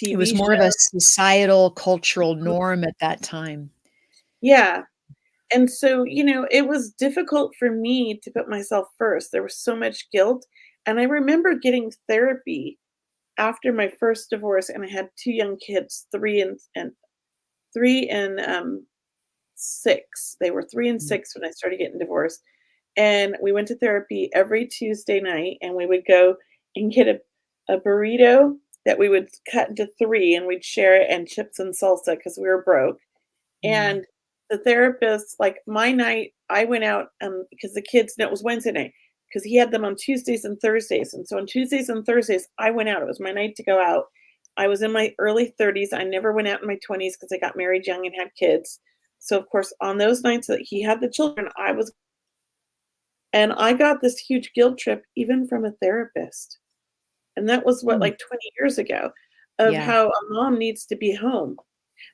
It was TV more of a shows. societal, cultural norm at that time. Yeah. And so, it was difficult for me to put myself first. There was so much guilt. And I remember getting therapy after my first divorce, and I had 2 young kids, 3 and 6. They were 3 and Mm, 6 when I started getting divorced. And we went to therapy every Tuesday night, and we would go and get a burrito that we would cut into 3, and we'd share it, and chips and salsa because we were broke. mm, And the therapist, like, my night, I went out, because the kids no, it was Wednesday night, because he had them on Tuesdays and Thursdays, and so on Tuesdays and Thursdays, I went out. It was my night to go out. I was in my early 30s. I never went out in my 20s because I got married young and had kids. So, of course, on those nights that he had the children, I got this huge guilt trip even from a therapist, and that was, what, mm. like, 20 years ago, of Yeah, how a mom needs to be home.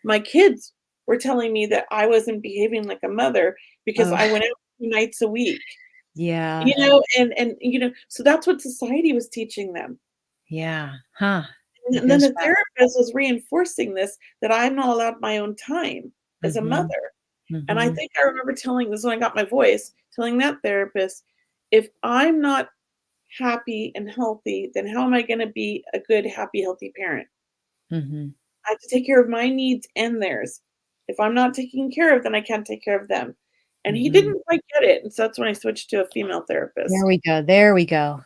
My kids were telling me that I wasn't behaving like a mother because oh, I went out 2 nights a week, yeah, so that's what society was teaching them. yeah, huh, it And then goes the back. therapist was reinforcing this, that I'm not allowed my own time as a Mhm, mother. And I mhm, think I remember telling this when I got my voice, telling that therapist, "If I'm not happy and healthy, then how am I gonna be a good, happy, healthy parent? mhm, I have to take care of my needs and theirs. If I'm not taking care of, then I can't take care of them." And he mhm. didn't quite get it, and so that's when I switched to a female There therapist. we go, there we go.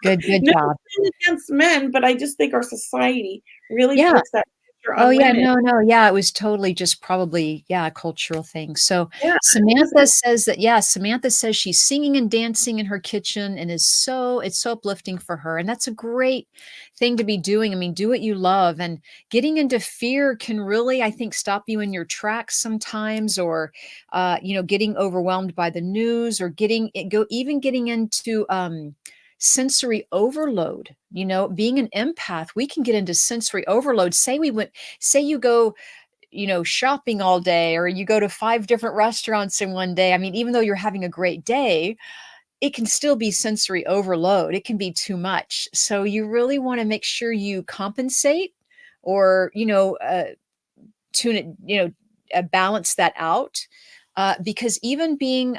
Good No job. sin against men, but I just think our society really Yeah. puts that pressure Oh, on yeah, women. no, no, yeah, it was totally just probably, yeah, a cultural thing. So, Yeah, it was Samantha says she's singing and dancing in her kitchen and it's so uplifting for her, and that's a great thing to be doing. I mean, do what you love, and getting into fear can really, I think, stop you in your tracks sometimes, or, getting overwhelmed by the news, or getting into, sensory overload. Being an empath, we can get into sensory overload. Say you go, shopping all day, or you go to 5 different restaurants in one day. I mean, even though you're having a great day, it can still be sensory overload. It can be too much. So you really want to make sure you compensate, or, tune it, balance that out. Because even being,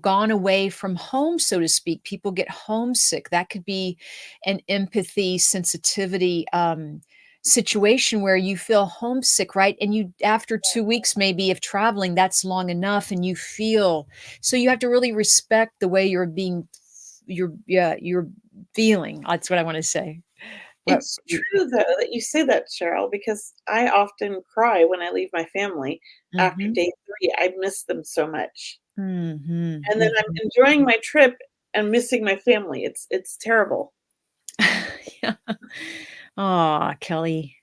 gone away from home, so to speak, people get homesick. That could be an empathy, sensitivity, situation where you feel homesick, right? And you, after 2 weeks, maybe of traveling, that's long enough, and you feel, so you have to really respect the way you're feeling. That's what I want to say. What, it's true, though, that you say that, Cheryl, because I often cry when I leave my family after Mhm. day 3. I miss them so much. Mhm, And then I'm mhm. enjoying my trip and missing my family. It's terrible. Yeah. Aw, Kelly.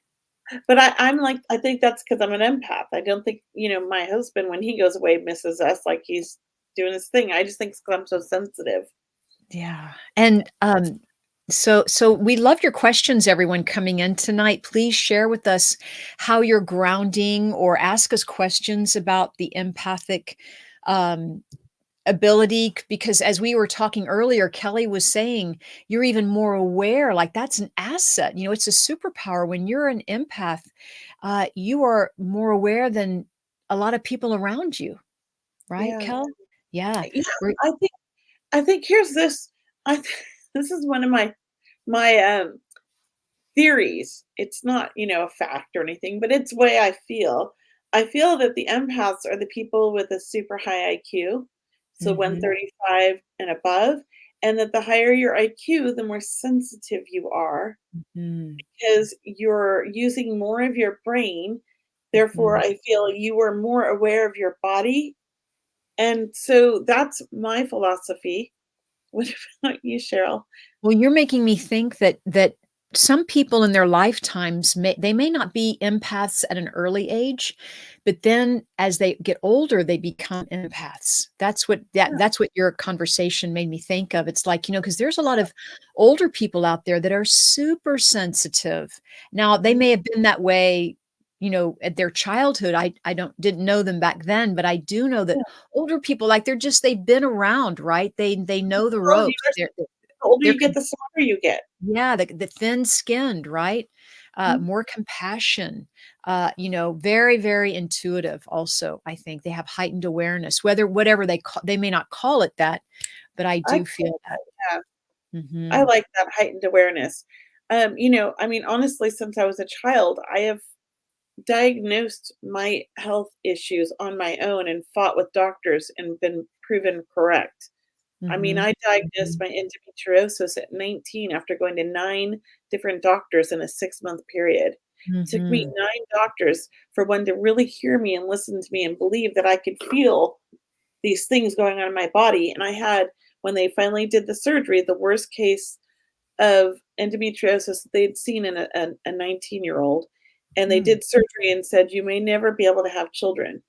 But I'm like, I think that's because 'cause I'm an empath. I don't think, my husband, when he goes away, misses us like he's doing his thing. I just think it's 'cause I'm so sensitive. Yeah. And, so we love your questions, everyone coming in tonight. Please share with us how you're grounding, or ask us questions about the empathic, um, ability, because as we were talking earlier, Kelly was saying you're even more aware, like that's an asset. It's a superpower. When you're an empath, you are more aware than a lot of people around you, right, Yeah. Kel? Yeah. Yeah, We're I think here's this. This is one of my theories. It's not, a fact or anything, but it's the way I feel. I feel that the empaths are the people with a super high IQ, so Mhm, 135 and above, and that the higher your IQ, the more sensitive you are mhm, because you're using more of your brain. Therefore, mhm. I feel you are more aware of your body. And so that's my philosophy. What about you, Cheryl? Well, you're making me think that some people in their lifetimes may not be empaths at an early age, but then as they get older, they become empaths. That's what your conversation made me think of. It's like, because there's a lot of older people out there that are super sensitive. Now, they Mhm. may have been that way, at their childhood. I didn't know them back then, but I do know that Yeah. older people, like they've been around, right? They know the Well, ropes. the older They're you get, com the smarter you get. yeah, the thin-skinned, right? Mhm. More compassion, very, very intuitive also, I think. They have heightened awareness, whatever they may not call it that, but I I do feel that. yeah, I Mhm, like that heightened awareness. I mean, honestly, since I was a child, I have diagnosed my health issues on my own and fought with doctors and been proven correct. I mean, mhm, I diagnosed mhm, my endometriosis at 19 after going to 9 different doctors in a 6-month period. Took me mhm, 9 doctors for one to really hear me and listen to me and believe that I could feel these things going on in my body, and I had when they finally did the surgery, the worst case of endometriosis that they'd seen in a 19-year-old, and they mm. did surgery and said, "You may never be able to have children,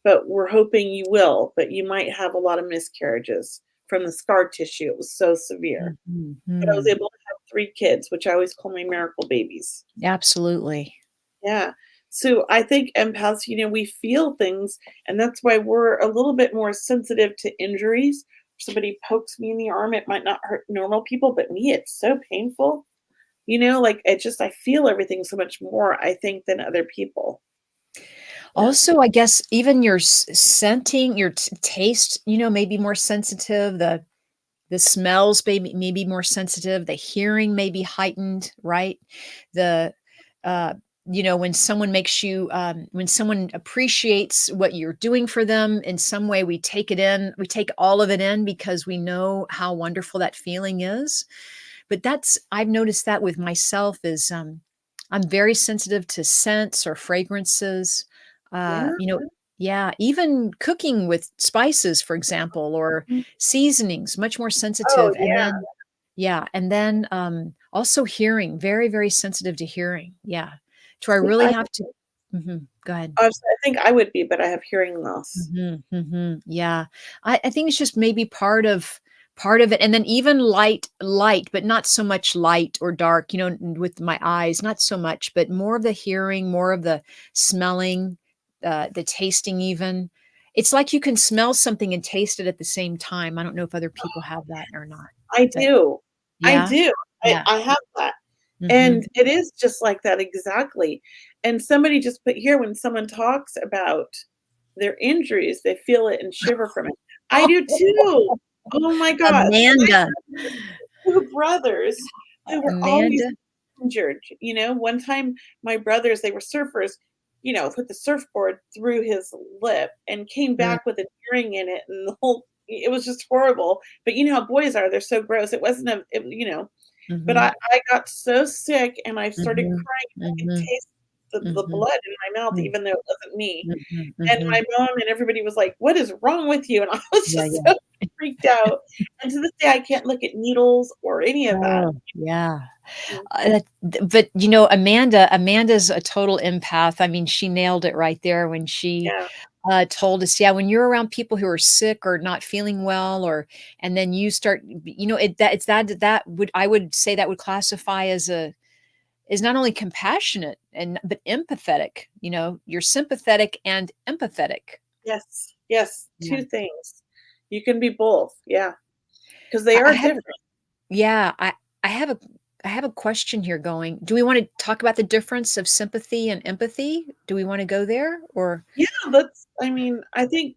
but we're hoping you will, but you might have a lot of miscarriages from the scar tissue." It was so severe. Mhm, But I was mm. able to have 3 kids, which I always call my miracle babies. Absolutely. Yeah. So I think empaths, we feel things, and that's why we're a little bit more sensitive to injuries. If somebody pokes me in the arm, it might not hurt normal people, but me, it's so painful. Like I feel everything so much more, I think, than other people. Yeah. Also, I guess even your scenting, your taste, may be more sensitive. The smells may be more sensitive, the hearing may be heightened, right? The, uh, when someone appreciates what you're doing for them in some way, we take all of it in because we know how wonderful that feeling is. But I've noticed that with myself is, I'm very sensitive to scents or fragrances, uh, Yeah. you know yeah, even cooking with spices, for example, or Mhm. seasonings, much more Oh, sensitive, and yeah. then yeah, and then, also hearing, very, very sensitive to hearing, yeah. Do I See, really have to go ahead. I think I would be, but I have hearing loss. Mhm, mhm, yeah. I think it's just maybe part of it, and then even light, but not so much light or dark, with my eyes, not so much, but more of the hearing, more of the smelling, the tasting even. It's like you can smell something and taste it at the same time. I don't know if other people have that or not, I but do. I yeah? do. Yeah. I have that. And Mhm. it is just like that exactly. And somebody just put here when someone talks about their injuries, they feel it and shiver from it. I do too. Oh my gosh. And I Amanda. have 2 brothers who were always Amanda. injured. One time my brothers, they were surfers, put the surfboard through his lip and came Mm, back with an earring in it and the whole it was just horrible. But you know how boys are, they're so gross. It wasn't but mhm, I got so sick and I started mhm, crying. I could mhm, taste the mhm, blood in my mouth mm, even though it wasn't me. mhm, And my mhm. mom and everybody was like, "What is wrong with you?" And I was Yeah, just yeah. so freaked out. And to this day, I can't look at needles or any of that. Oh, yeah. Mm, But, Amanda's a total empath. I mean, she nailed it right there when she, yeah, told us, yeah, when you're around people who are sick or not feeling well, and then you start, I would say that would classify as is not only compassionate but empathetic. You're sympathetic and empathetic. yes, yes, Yeah. 2 things. You can be both. Yeah. Because they I are have different. yeah, I have a I have a question here going. Do we want to talk about the difference of sympathy and empathy? Do we want to go there or Yeah, let's I mean, I think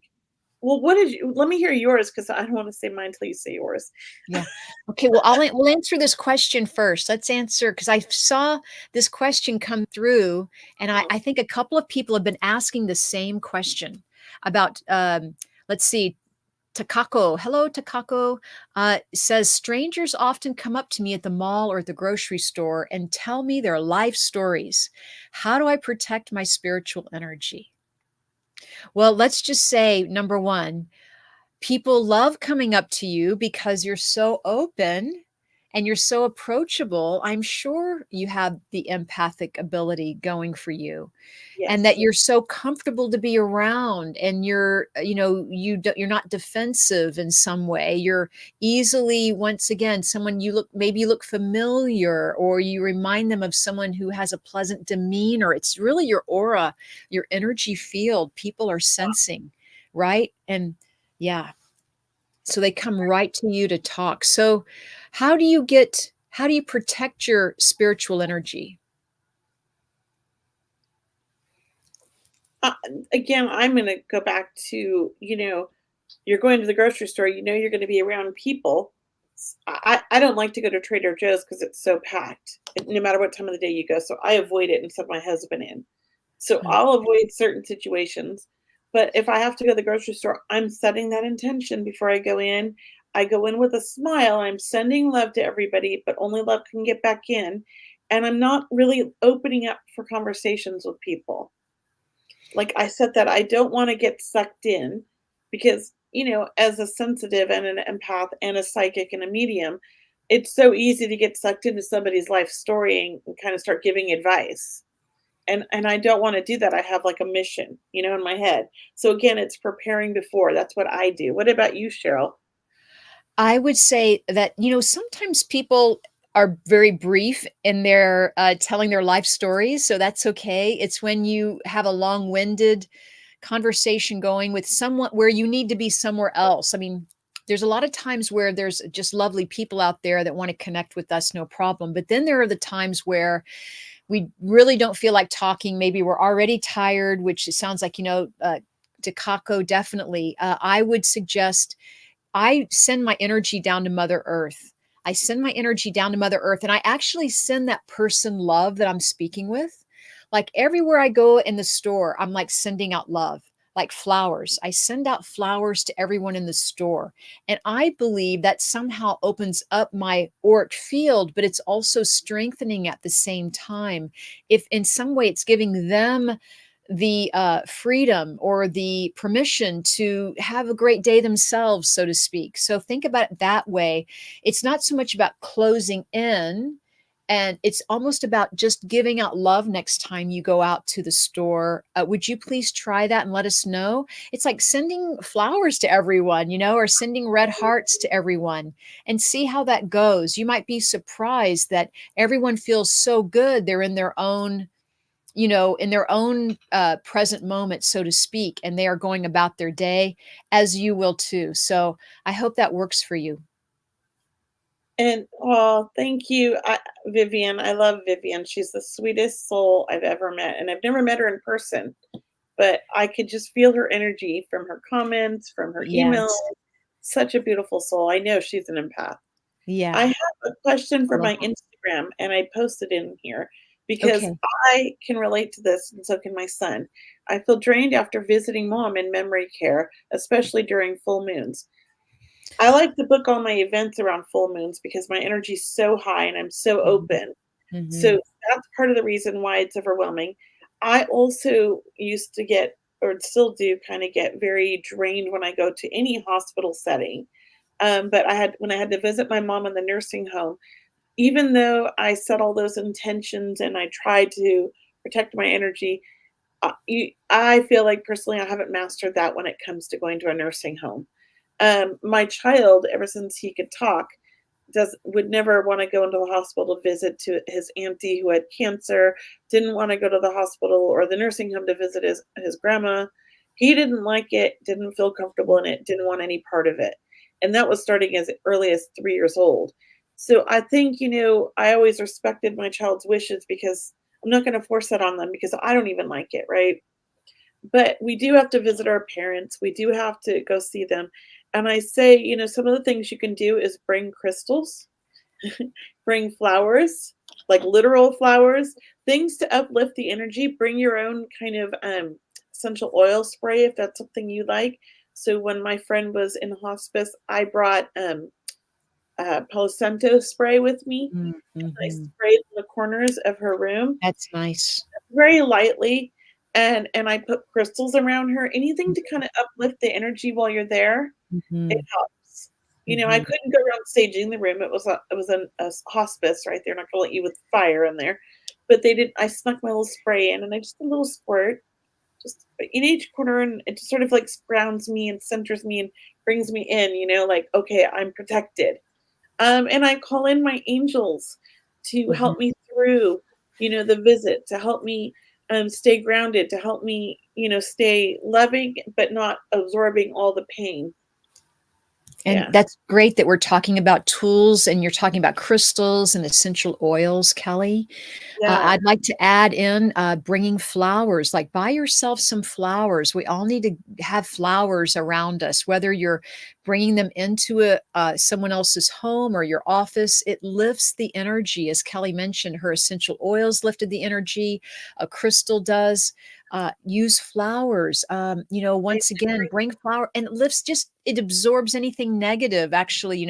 well, what did you let me hear yours because I don't want to say mine till you say yours. yeah. Okay, well, we'll answer this question first. Let's answer because I saw this question come through, and Uh-huh. I think a couple of people have been asking the same question about. Let's see, Takako. Hello, Takako. Says strangers often come up to me at the mall or at the grocery store and tell me their life stories. How do I protect my spiritual energy? Well, let's just say number one, people love coming up to you because you're so open and you're so approachable. I'm sure you have the empathic ability going for you and that Yes. you're so comfortable to be around and you're not defensive in some way. You're easily, once again, someone maybe you look familiar or you remind them of someone who has a pleasant demeanor. It's really your aura, your energy field people are sensing, right? And yeah, so they come right to you to talk. So how do you protect your spiritual energy? Uh, Again, I'm going to go back to, you're going to the grocery store, you're going to be around people. I don't like to go to Trader Joe's because it's so packed, no matter what time of the day you go. So I avoid it and send my husband in. So Mm. I'll avoid certain situations. But if I have to go to the grocery store, I'm setting that intention before I go in. I go in with a smile. I'm sending love to everybody, but only love can get back in. And I'm not really opening up for conversations with people. Like I said, that I don't want to get sucked in because, as a sensitive and an empath and a psychic and a medium, it's so easy to get sucked into somebody's life story and kind of start giving advice. And I don't want to do that. I have like a mission, in my head. So again, it's preparing before. That's what I do. What about you, Cheryl? I would say that, sometimes people are very brief in their telling their life stories. So that's okay. It's when you have a long winded conversation going with someone where you need to be somewhere else. I mean, there's a lot of times where there's just lovely people out there that want to connect with us, no problem. But then there are the times where we really don't feel like talking. Maybe we're already tired, which it sounds like, Takako, definitely. I would suggest I send my energy down to Mother Earth. I send my energy down to Mother Earth, and I actually send that person love that I'm speaking with. Like everywhere I go in the store, I'm like sending out love, like flowers. I send out flowers to everyone in the store. And I believe that somehow opens up my auric field, but it's also strengthening at the same time. If in some way it's giving them the freedom or the permission to have a great day themselves, so to speak. So think about it that way. It's not so much about closing in, and it's almost about just giving out love next time you go out to the store. Would you please try that and let us know? It's like sending flowers to everyone, or sending red hearts to everyone and see how that goes. You might be surprised that everyone feels so good. They're in their own present moment, so to speak, and they are going about their day as you will too. So I hope that works for you. And oh, thank you, Vivian. I love Vivian. She's the sweetest soul I've ever met, and I've never met her in person, but I could just feel her energy from her comments, from her emails. Yes. Such a beautiful soul. I know she's an empath. I Yeah. have a question for my Aloha. Instagram, and I posted in here because Okay. I can relate to this, and so can my son. I feel drained after visiting mom in memory care, especially during full moons. I like to book all my events around full moons because my energy is so high and I'm so Mhm. open. Mhm. So that's part of the reason why it's overwhelming. I also used to get, or still do, kind of get very drained when I go to any hospital setting. But when I had to visit my mom in the nursing home, even though I set all those intentions and I tried to protect my energy, I feel like personally I haven't mastered that when it comes to going to a nursing home. My child, ever since he could talk, would never want to go into the hospital to visit to his auntie who had cancer, didn't want to go to the hospital or the nursing home to visit his grandma. He didn't like it, didn't feel comfortable in it, didn't want any part of it. And that was starting as early as 3 years old. So I think, I always respected my child's wishes because I'm not going to force that on them because I don't even like it, right? But we do have to visit our parents. We do have to go see them. And I say, some of the things you can do is bring crystals, bring flowers, like literal flowers, things to uplift the energy. Bring your own kind of essential oil spray if that's something you like. So when my friend was in hospice, I brought Palo Santo spray with me. I Mm-hmm. sprayed in the corners of her room That's nice. very lightly, and I put crystals around her. Anything to kind of uplift the energy while you're there, Mm-hmm. it helps. I Mm-hmm. couldn't go around staging the room. It was a hospice, right? They're not gonna let you with fire in there. But they did. I snuck my little spray in, and I just a little squirt, just in each corner, and it just sort of like grounds me and centers me and brings me in. Like okay, I'm protected. And I call in my angels to Mm-hmm. help me through, the visit, to help me stay grounded, to help me, stay loving, but not absorbing all the pain. And Yeah. that's great that we're talking about tools and you're talking about crystals and essential oils, Kelly. Yeah. I'd like to add in bringing flowers, like buy yourself some flowers. We all need to have flowers around us, whether you're bringing them into someone else's home or your office. It lifts the energy. As Kelly mentioned, her essential oils lifted the energy. A crystal does. Use flowers. I Once again, bring flower and it lifts it absorbs anything negative. Actually,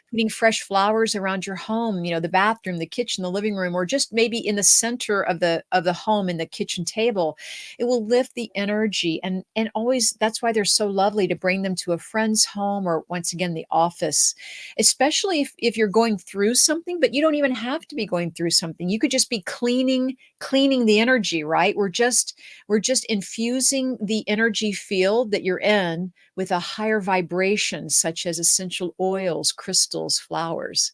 putting fresh flowers around your home, the bathroom, the kitchen, the living room, or just maybe in the center of the home in the kitchen table, it will lift the energy. And always that's why they're so lovely to bring them to a friend's home or once again the office, especially if you're going through something, but you don't even have to be going through something. You could just be cleaning the energy, right? We're just infusing the energy field that you're in with a higher vibration, such as essential oils, crystals, flowers.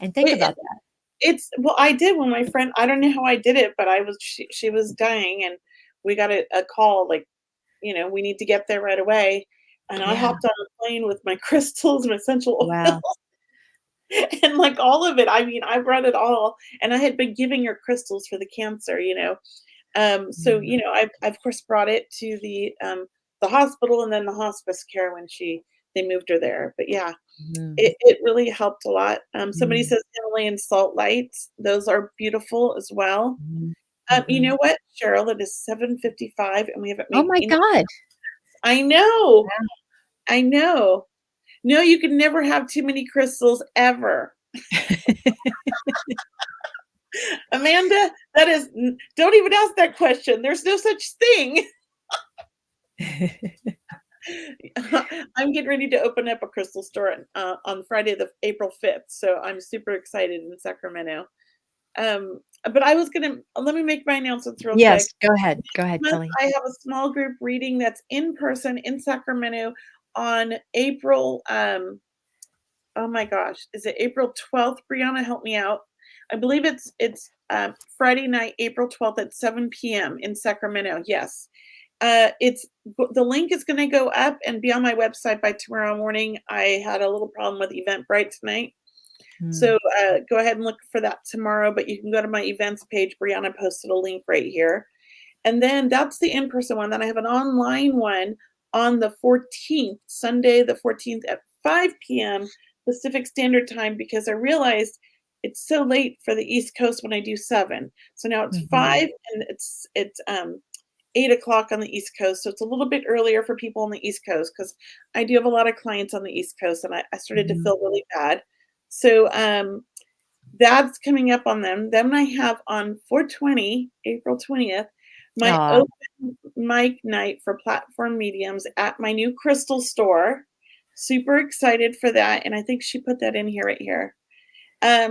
And think It, about that. it's well, I did when my friend. I don't know how I did it, but she was dying, and we got a call like, we need to get there right away. And I Yeah. hopped on a plane with my crystals and essential oil. Wow. And like all of it, I mean, I brought it all, and I had been giving her crystals for the cancer. So Mm, I of course brought it to the hospital and then the hospice care when they moved her there. But yeah, mhm, it really helped a lot. Somebody mm, says Himalayan salt lights; those are beautiful as well. mhm, You mhm. know what, Cheryl? It is 7:55, and we haven't Oh made my any. God. I know, I know. No, you can never have too many crystals ever. Amanda, don't even ask that question. There's no such thing. I'm getting ready to open up a crystal store on Friday, the April 5th. So I'm super excited in Sacramento. But let me make my announcements real quick. Yes, go ahead. Go ahead, Month, Kelly. I have a small group reading that's in person in Sacramento on April. Oh my gosh, is it April 12th? Brianna, help me out. I believe it's Friday night, April 12th at 7 p.m. in Sacramento. Yes. It's the link is going to go up and be on my website by tomorrow morning. I had a little problem with Eventbrite tonight. Mm, So go ahead and look for that tomorrow, but you can go to my events page. Brianna posted a link right here. And then that's the in-person one. Then I have an online one on the 14th, Sunday the 14th at 5 p.m. Pacific Standard Time because I realized it's so late for the East Coast when I do 7. So now it's mhm, 5 and it's 8 o'clock on the East Coast. So it's a little bit earlier for people on the East Coast because I do have a lot of clients on the East Coast and I started to mhm. feel really bad. So that's coming up on them. Then I have on 420, April 20th, my Aw, open mic night for platform mediums at my new crystal store. Super excited for that. And I think she put that in here right here.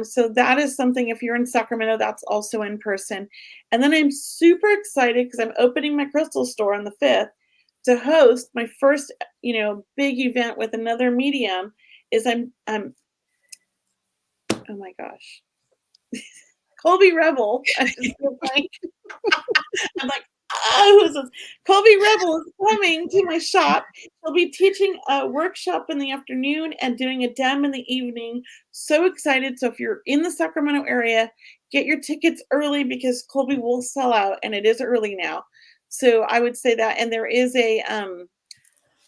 So that is something, if you're in Sacramento, that's also in person. And then I'm super excited because I'm opening my crystal store on the 5th to host my first, big event with another medium is I'm oh my gosh. Colby Rebel. I just feel like I'm like, who's this? Colby Rebel is coming to my shop. She'll be teaching a workshop in the afternoon and doing a dem in the evening. So excited. So if you're in the Sacramento area, get your tickets early because Colby will sell out, and it is early now. So I would say that. And there is an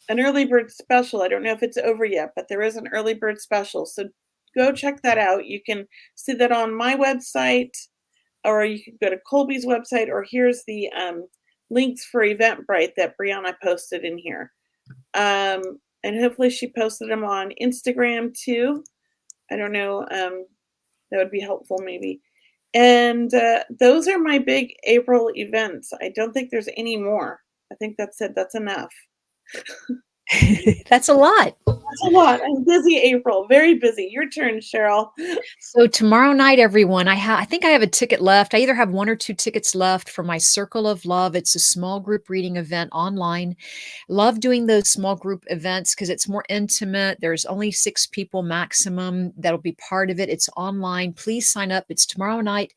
early bird special. I don't know if it's over yet, but there is an early bird special. So go check that out. You can see that on my website, or you can go to Colby's website, or here's the links for Eventbrite that Brianna posted in here. And hopefully she posted them on Instagram too. I don't know. That would be helpful maybe. And those are my big April events. I don't think there's any more. I think that's it. That's enough. That's a lot. That's a lot. I'm busy, April. Very busy. Your turn, Cheryl. So tomorrow night, everyone, I think I have a ticket left. I either have 1 or 2 tickets left for my Circle of Love. It's a small group reading event online. Love doing those small group events because it's more intimate. There's only 6 people maximum that'll be part of it. It's online. Please sign up. It's tomorrow night.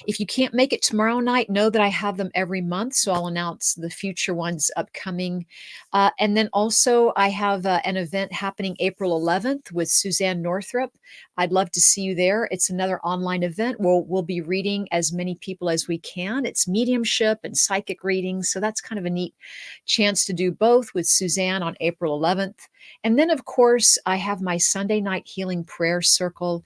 If you can't make it tomorrow night, know that I have them every month. So I'll announce the future ones upcoming. And then also I have an event happening April 11th with Suzanne Northrup. I'd love to see you there. It's another online event. We'll be reading as many people as we can. It's mediumship and psychic readings. So that's kind of a neat chance to do both with Suzanne on April 11th. And then, of course, I have my Sunday night healing prayer circle,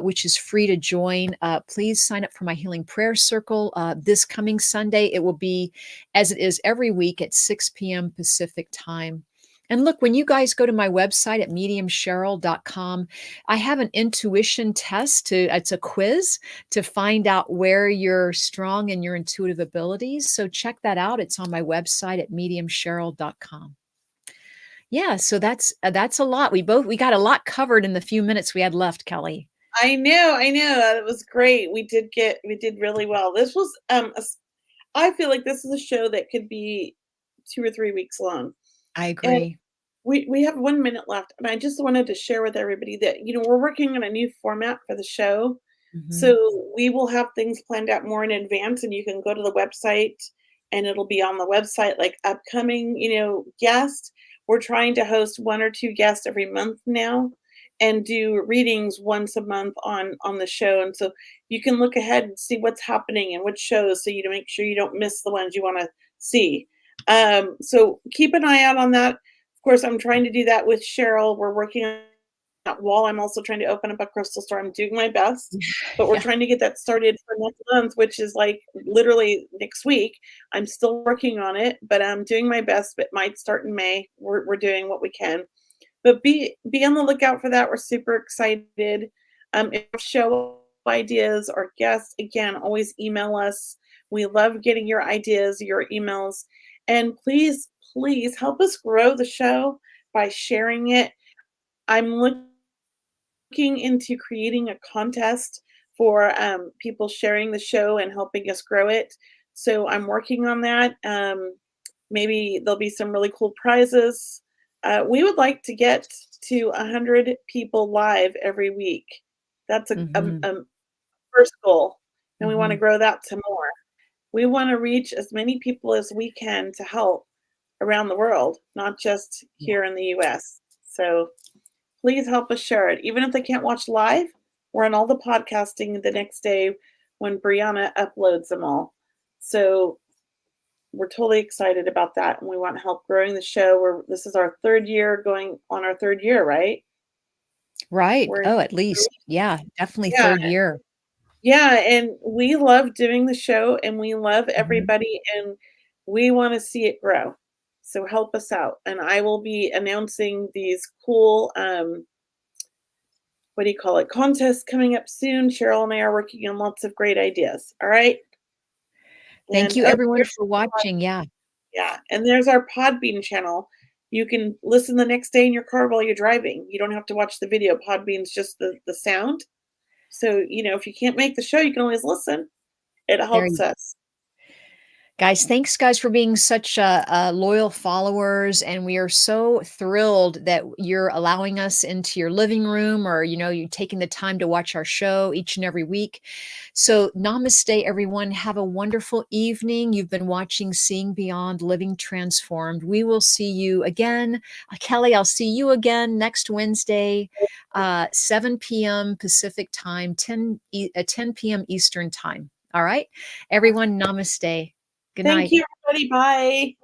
which is free to join. Please sign up for my healing prayer circle this coming Sunday. It will be, as it is every week, at 6 p.m. Pacific time. And look, when you guys go to my website at mediumcheryl.com, I have an intuition test. It's a quiz to find out where you're strong in your intuitive abilities. So check that out. It's on my website at mediumcheryl.com. Yeah, so that's a lot. We got a lot covered in the few minutes we had left, Kelley. I know. It was great. We did really well. This was I feel like this is a show that could be 2 or 3 weeks long. I And agree. we have 1 minute left, and I just wanted to share with everybody that we're working on a new format for the show. Mhm. So we will have things planned out more in advance, and you can go to the website and it'll be on the website like upcoming, guests. We're trying to host 1 or 2 guests every month now and do readings once a month on the show. And so you can look ahead and see what's happening and which shows, so you to make sure you don't miss the ones you want to see. So keep an eye out on that. Of course, I'm trying to do that with Cheryl. We're working on that while I'm also trying to open up a crystal store. I'm doing my best, but we're Yeah. trying to get that started for next month, which is like literally next week. I'm still working on it, but I'm doing my best. But it might start in May. We're doing what we can, but be on the lookout for that. We're super excited. If show ideas or guests, again, always email us. We love getting your ideas, your emails, and please help us grow the show by sharing it. I'm looking into creating a contest for people sharing the show and helping us grow it. So I'm working on that. Maybe there'll be some really cool prizes. We would like to get to 100 people live every week. That's a Mhm. first goal, and we want to Mhm. grow that to more. We want to reach as many people as we can to help around the world, not just Yeah. here in the US. So please help us share it. Even if they can't watch live, we're on all the podcasting the next day when Brianna uploads them all. So we're totally excited about that, and we want help growing the show. This is our 3rd year, going on our 3rd year, right? Right. We're Oh, at least. Yeah, definitely yeah, 3rd year. yeah, and we love doing the show, and we love Mhm. everybody, and we want to see it grow. So help us out, and I will be announcing these cool what do you call it, contests coming up soon. Cheryl and I are working on lots of great ideas. All right. Thank And you everyone there's for watching. Yeah. yeah, and there's our Podbean channel. You can listen the next day in your car while you're driving. You don't have to watch the video. Podbean's just the sound. So, if you can't make the show, you can always listen. It There helps you us. Guys, thanks guys for being such loyal followers, and we are so thrilled that you're allowing us into your living room, or you taking the time to watch our show each and every week. So namaste, everyone. Have a wonderful evening. You've been watching Seeing Beyond, Living Transformed. We will see you again. Kelly, I'll see you again next Wednesday, 7 p.m. Pacific time, 10 p.m. Eastern time. All right, everyone, namaste. Good Thank night. you, everybody. Bye.